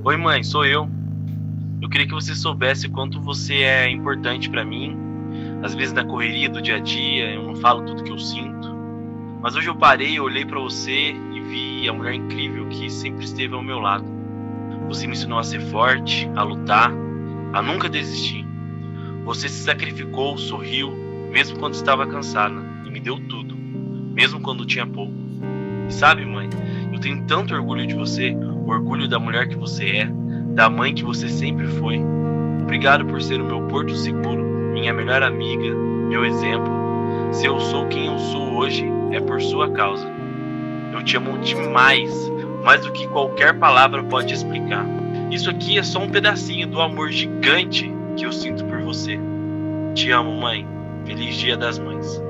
Oi, mãe, sou eu. Eu queria que você soubesse o quanto você é importante pra mim. Às vezes na correria do dia a dia, eu não falo tudo que eu sinto. Mas hoje eu parei, olhei pra você e vi a mulher incrível que sempre esteve ao meu lado. Você me ensinou a ser forte, a lutar, a nunca desistir. Você se sacrificou, sorriu, mesmo quando estava cansada, e me deu tudo, mesmo quando tinha pouco. E sabe, mãe, eu tenho tanto orgulho de você, orgulho da mulher que você é, da mãe que você sempre foi. Obrigado por ser o meu porto seguro, minha melhor amiga, meu exemplo. Se eu sou quem eu sou hoje, é por sua causa. Eu te amo demais, mais do que qualquer palavra pode explicar. Isso aqui é só um pedacinho do amor gigante que eu sinto por você. Te amo, mãe. Feliz Dia das Mães.